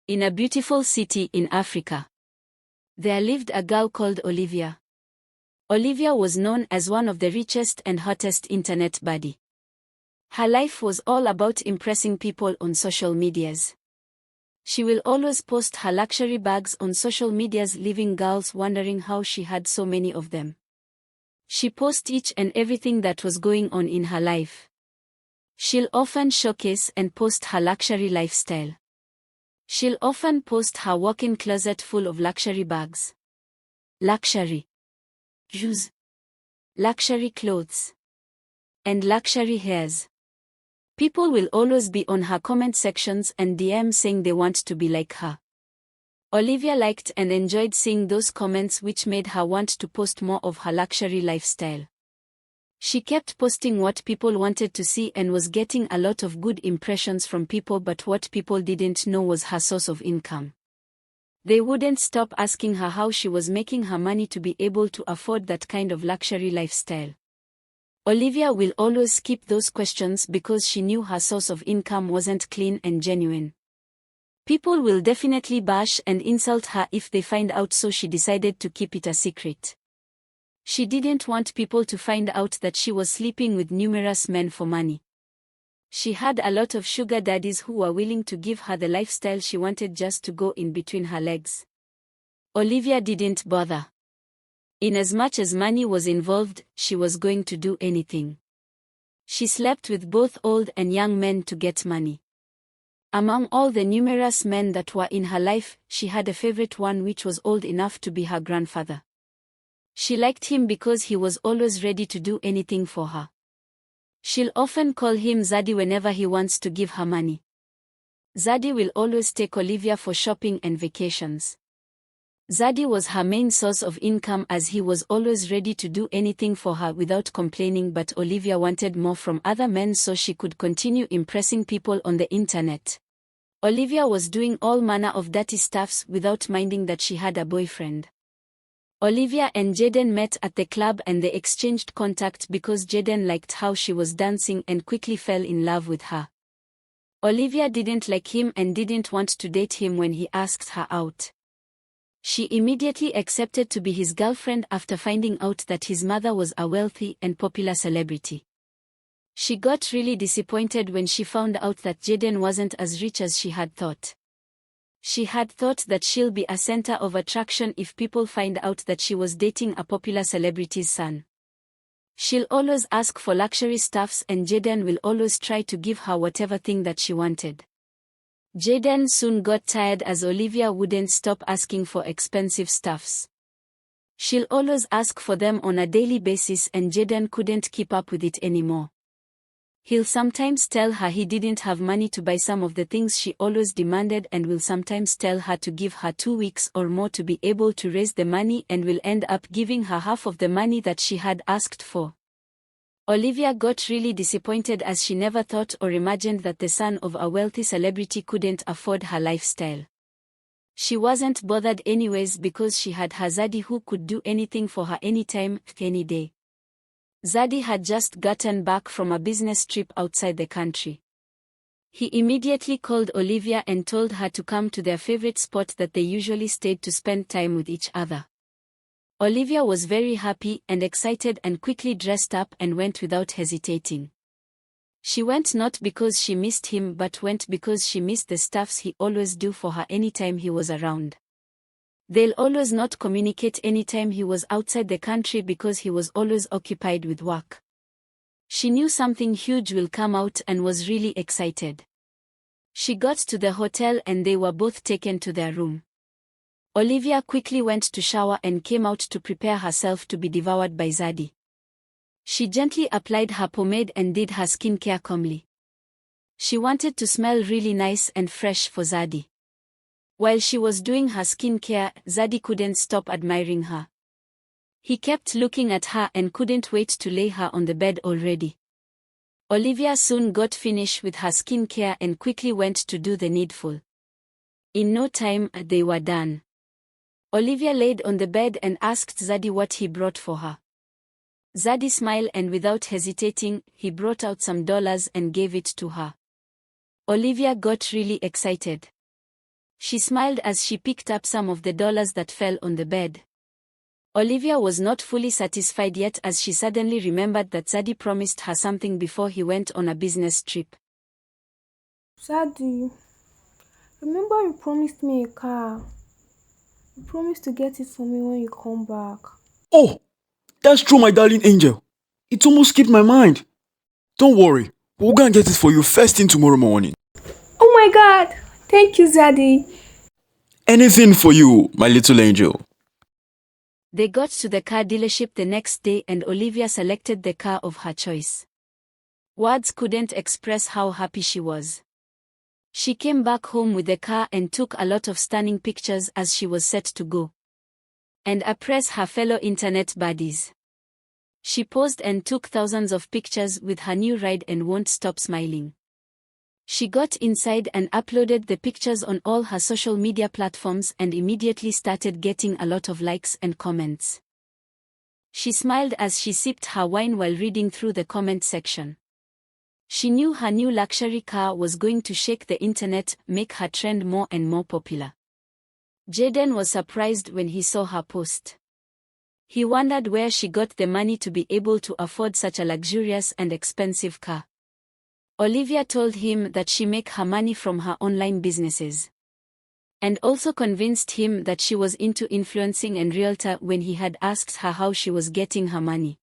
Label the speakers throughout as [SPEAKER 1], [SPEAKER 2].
[SPEAKER 1] In a beautiful city in Africa, there lived a girl called Olivia. Olivia was known as one of the richest and hottest internet baddie. Her life was all about impressing people on social medias. She will always post her luxury bags on social medias, leaving girls wondering how she had so many of them. She posts each and everything that was going on in her life. She'll often showcase and post her luxury lifestyle. She'll often post her walk-in closet full of luxury bags, luxury shoes, luxury clothes, and luxury hairs. People will always be on her comment sections and DM saying they want to be like her. Olivia liked and enjoyed seeing those comments, which made her want to post more of her luxury lifestyle. She kept posting what people wanted to see and was getting a lot of good impressions from people, but what people didn't know was her source of income. They wouldn't stop asking her how she was making her money to be able to afford that kind of luxury lifestyle. Olivia will always skip those questions because she knew her source of income wasn't clean and genuine. People will definitely bash and insult her if they find out, so she decided to keep it a secret. She didn't want people to find out that she was sleeping with numerous men for money. She had a lot of sugar daddies who were willing to give her the lifestyle she wanted just to go in between her legs. Olivia didn't bother. In as much as money was involved, she was going to do anything. She slept with both old and young men to get money. Among all the numerous men that were in her life, she had a favorite one, which was old enough to be her grandfather. She liked him because he was always ready to do anything for her. She'll often call him Zaddy whenever he wants to give her money. Zaddy will always take Olivia for shopping and vacations. Zaddy was her main source of income, as he was always ready to do anything for her without complaining, but Olivia wanted more from other men so she could continue impressing people on the internet. Olivia was doing all manner of dirty stuffs without minding that she had a boyfriend. Olivia and Jaden met at the club and they exchanged contact because Jaden liked how she was dancing and quickly fell in love with her. Olivia didn't like him and didn't want to date him when he asked her out. She immediately accepted to be his girlfriend after finding out that his mother was a wealthy and popular celebrity. She got really disappointed when she found out that Jaden wasn't as rich as she had thought. She had thought that she'll be a center of attraction if people find out that she was dating a popular celebrity's son. She'll always ask for luxury stuffs and Jaden will always try to give her whatever thing that she wanted. Jaden soon got tired as Olivia wouldn't stop asking for expensive stuffs. She'll always ask for them on a daily basis and Jaden couldn't keep up with it anymore. He'll sometimes tell her he didn't have money to buy some of the things she always demanded and will sometimes tell her to give her 2 weeks or more to be able to raise the money and will end up giving her half of the money that she had asked for. Olivia got really disappointed as she never thought or imagined that the son of a wealthy celebrity couldn't afford her lifestyle. She wasn't bothered anyways because she had her Zaddy who could do anything for her anytime, any day. Zaddy had just gotten back from a business trip outside the country. He immediately called Olivia and told her to come to their favorite spot that they usually stayed to spend time with each other. Olivia was very happy and excited and quickly dressed up and went without hesitating. She went not because she missed him but went because she missed the stuffs he always do for her anytime he was around. They'll always not communicate anytime he was outside the country because he was always occupied with work. She knew something huge will come out and was really excited. She got to the hotel and they were both taken to their room. Olivia quickly went to shower and came out to prepare herself to be devoured by Zaddy. She gently applied her pomade and did her skincare calmly. She wanted to smell really nice and fresh for Zaddy. While she was doing her skincare, Zaddy couldn't stop admiring her. He kept looking at her and couldn't wait to lay her on the bed already. Olivia soon got finished with her skincare and quickly went to do the needful. In no time, they were done. Olivia laid on the bed and asked Zaddy what he brought for her. Zaddy smiled and without hesitating, he brought out some dollars and gave it to her. Olivia got really excited. She smiled as she picked up some of the dollars that fell on the bed. Olivia was not fully satisfied yet as she suddenly remembered that Zadie promised her something before he went on a business trip.
[SPEAKER 2] Sadly, remember you promised me a car. You promised to get it for me when you come back.
[SPEAKER 3] Oh, that's true, my darling angel. It almost skipped my mind. Don't worry, we'll go and get it for you first thing tomorrow morning.
[SPEAKER 2] Oh my god! Thank you, Zadie.
[SPEAKER 3] Anything for you, my little angel.
[SPEAKER 1] They got to the car dealership the next day and Olivia selected the car of her choice. Words couldn't express how happy she was. She came back home with the car and took a lot of stunning pictures as she was set to go and impress her fellow internet buddies. She posed and took thousands of pictures with her new ride and won't stop smiling. She got inside and uploaded the pictures on all her social media platforms and immediately started getting a lot of likes and comments. She smiled as she sipped her wine while reading through the comment section. She knew her new luxury car was going to shake the internet, make her trend more and more popular. Jaden was surprised when he saw her post. He wondered where she got the money to be able to afford such a luxurious and expensive car. Olivia told him that she make her money from her online businesses. And also convinced him that she was into influencing and realtor when he had asked her how she was getting her money.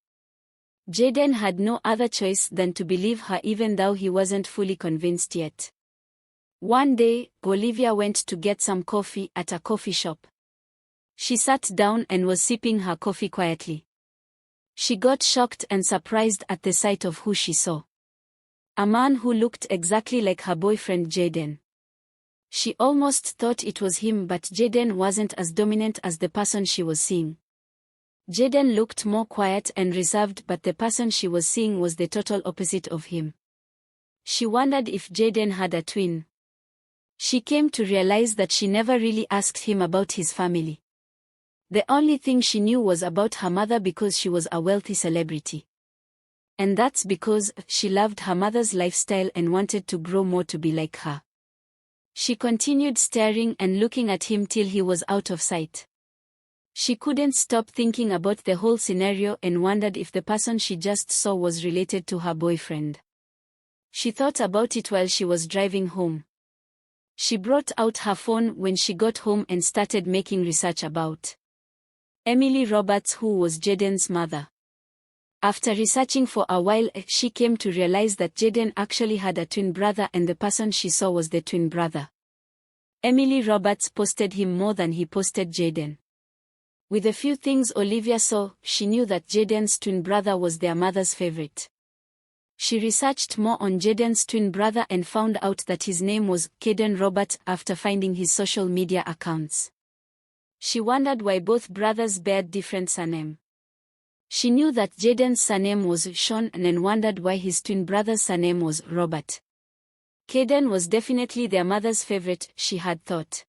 [SPEAKER 1] Jaden had no other choice than to believe her even though he wasn't fully convinced yet. One day, Olivia went to get some coffee at a coffee shop. She sat down and was sipping her coffee quietly. She got shocked and surprised at the sight of who she saw. A man who looked exactly like her boyfriend Jaden. She almost thought it was him, but Jaden wasn't as dominant as the person she was seeing. Jaden looked more quiet and reserved, but the person she was seeing was the total opposite of him. She wondered if Jaden had a twin. She came to realize that she never really asked him about his family. The only thing she knew was about her mother because she was a wealthy celebrity. And that's because she loved her mother's lifestyle and wanted to grow more to be like her. She continued staring and looking at him till he was out of sight. She couldn't stop thinking about the whole scenario and wondered if the person she just saw was related to her boyfriend. She thought about it while she was driving home. She brought out her phone when she got home and started making research about Emily Roberts, who was Jaden's mother. After researching for a while, she came to realize that Jaden actually had a twin brother and the person she saw was the twin brother. Emily Roberts posted him more than he posted Jaden. With a few things Olivia saw, she knew that Jaden's twin brother was their mother's favorite. She researched more on Jaden's twin brother and found out that his name was Caden Robert after finding his social media accounts. She wondered why both brothers bared different surnames. She knew that Jaden's surname was Sean and wondered why his twin brother's surname was Robert. Caden was definitely their mother's favorite, she had thought.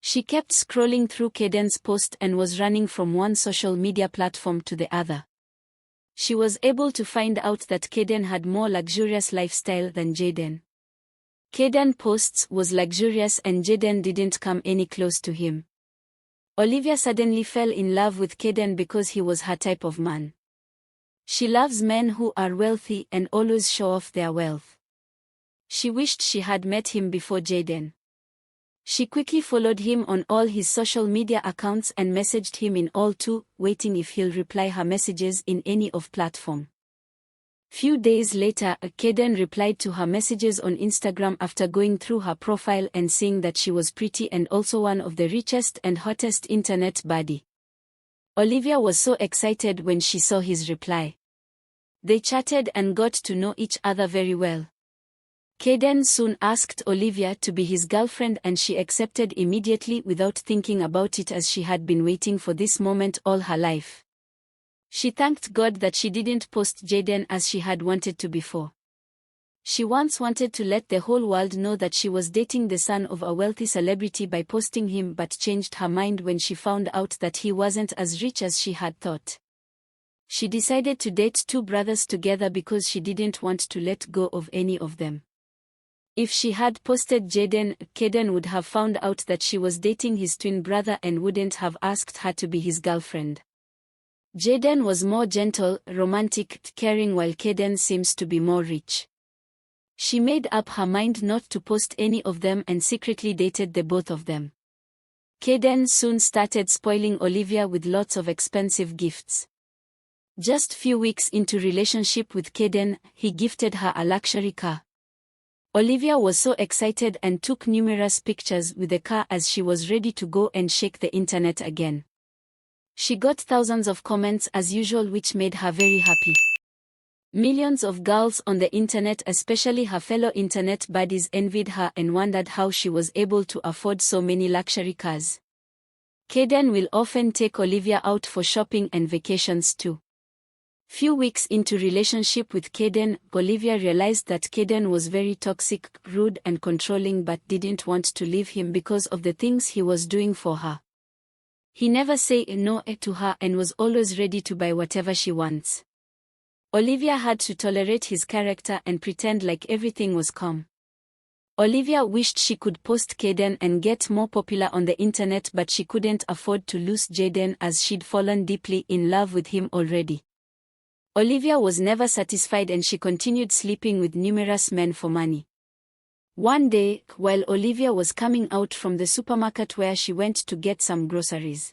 [SPEAKER 1] She kept scrolling through Caden's post and was running from one social media platform to the other. She was able to find out that Caden had more luxurious lifestyle than Jaden. Caden's posts was luxurious and Jaden didn't come any close to him. Olivia suddenly fell in love with Caden because he was her type of man. She loves men who are wealthy and always show off their wealth. She wished she had met him before Jaden. She quickly followed him on all his social media accounts and messaged him in all too, waiting if he'll reply her messages in any of platform. Few days later, Caden replied to her messages on Instagram after going through her profile and seeing that she was pretty and also one of the richest and hottest internet baddie. Olivia was so excited when she saw his reply. They chatted and got to know each other very well. Caden soon asked Olivia to be his girlfriend and she accepted immediately without thinking about it as she had been waiting for this moment all her life. She thanked God that she didn't post Jaden as she had wanted to before. She once wanted to let the whole world know that she was dating the son of a wealthy celebrity by posting him, but changed her mind when she found out that he wasn't as rich as she had thought. She decided to date two brothers together because she didn't want to let go of any of them. If she had posted Kaden would have found out that she was dating his twin brother and wouldn't have asked her to be his girlfriend. Jaden was more gentle, romantic, caring, while Kaden seems to be more rich. She made up her mind not to post any of them and secretly dated the both of them. Kaden soon started spoiling Olivia with lots of expensive gifts. Just few weeks into relationship with Kaden, he gifted her a luxury car. Olivia was so excited and took numerous pictures with the car as she was ready to go and shake the internet again. She got thousands of comments as usual, which made her very happy. Millions of girls on the internet, especially her fellow internet buddies, envied her and wondered how she was able to afford so many luxury cars. Kaden will often take Olivia out for shopping and vacations too. Few weeks into relationship with Kaden, Olivia realized that Kaden was very toxic, rude and controlling, but didn't want to leave him because of the things he was doing for her. He never said no to her and was always ready to buy whatever she wants. Olivia had to tolerate his character and pretend like everything was calm. Olivia wished she could post Kaden and get more popular on the internet, but she couldn't afford to lose Jaden as she'd fallen deeply in love with him already. Olivia was never satisfied and she continued sleeping with numerous men for money. One day, while Olivia was coming out from the supermarket where she went to get some groceries,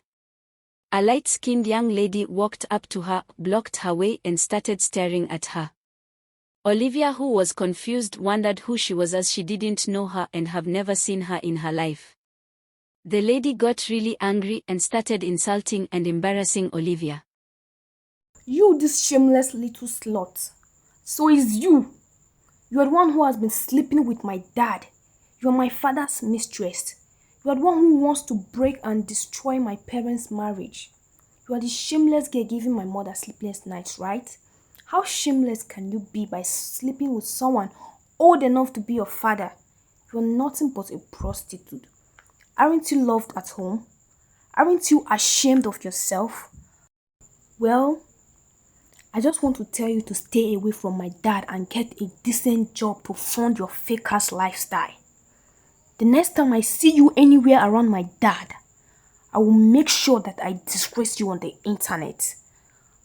[SPEAKER 1] a light-skinned young lady walked up to her, blocked her way and started staring at her. Olivia, who was confused, wondered who she was as she didn't know her and have never seen her in her life. The lady got really angry and started insulting and embarrassing Olivia.
[SPEAKER 2] You, this shameless little slut. So is you. You are the one who has been sleeping with my dad. You are my father's mistress. You are the one who wants to break and destroy my parents' marriage. You are the shameless girl giving my mother sleepless nights, right? How shameless can you be by sleeping with someone old enough to be your father? You are nothing but a prostitute. Aren't you loved at home? Aren't you ashamed of yourself? Well, I just want to tell you to stay away from my dad and get a decent job to fund your fake-ass lifestyle. The next time I see you anywhere around my dad, I will make sure that I disgrace you on the internet.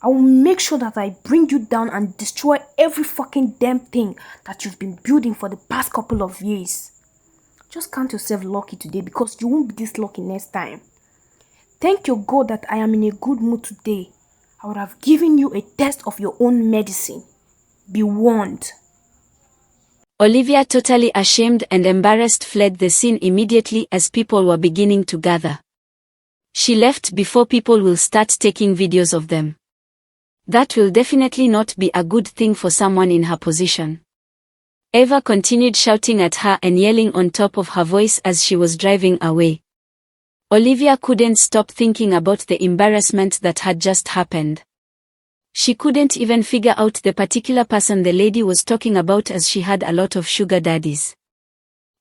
[SPEAKER 2] I will make sure that I bring you down and destroy every fucking damn thing that you've been building for the past couple of years. Just count yourself lucky today because you won't be this lucky next time. Thank your God that I am in a good mood today. I would have given you a test of your own medicine. Be warned.
[SPEAKER 1] Olivia, totally ashamed and embarrassed, fled the scene immediately as people were beginning to gather. She left before people will start taking videos of them. That will definitely not be a good thing for someone in her position. Eva continued shouting at her and yelling on top of her voice as she was driving away. Olivia couldn't stop thinking about the embarrassment that had just happened. She couldn't even figure out the particular person the lady was talking about as she had a lot of sugar daddies.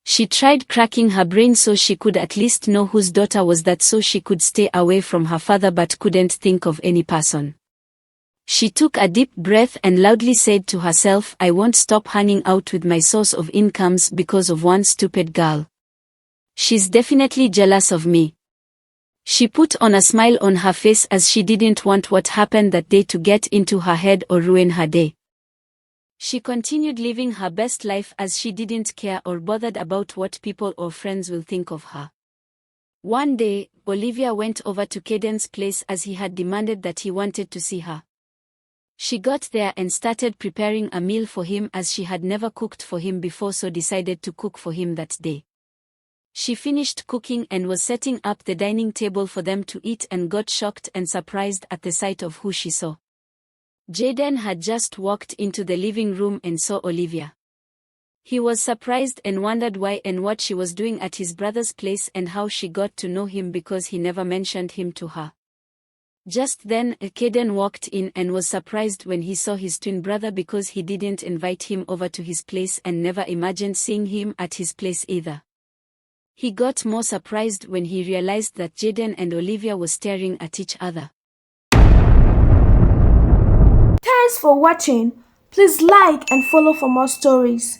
[SPEAKER 1] She tried cracking her brain so she could at least know whose daughter was that so she could stay away from her father, but couldn't think of any person. She took a deep breath and loudly said to herself, I won't stop hanging out with my source of incomes because of one stupid girl. She's definitely jealous of me. She put on a smile on her face as she didn't want what happened that day to get into her head or ruin her day. She continued living her best life as she didn't care or bothered about what people or friends will think of her. One day, Olivia went over to Kaden's place as he had demanded that he wanted to see her. She got there and started preparing a meal for him as she had never cooked for him before, so decided to cook for him that day. She finished cooking and was setting up the dining table for them to eat and got shocked and surprised at the sight of who she saw. Jaden had just walked into the living room and saw Olivia. He was surprised and wondered why and what she was doing at his brother's place and how she got to know him because he never mentioned him to her. Just then, Kaden walked in and was surprised when he saw his twin brother because he didn't invite him over to his place and never imagined seeing him at his place either. He got more surprised when he realized that Jaden and Olivia were staring at each other.
[SPEAKER 2] Thanks for watching. Please like and follow for more stories.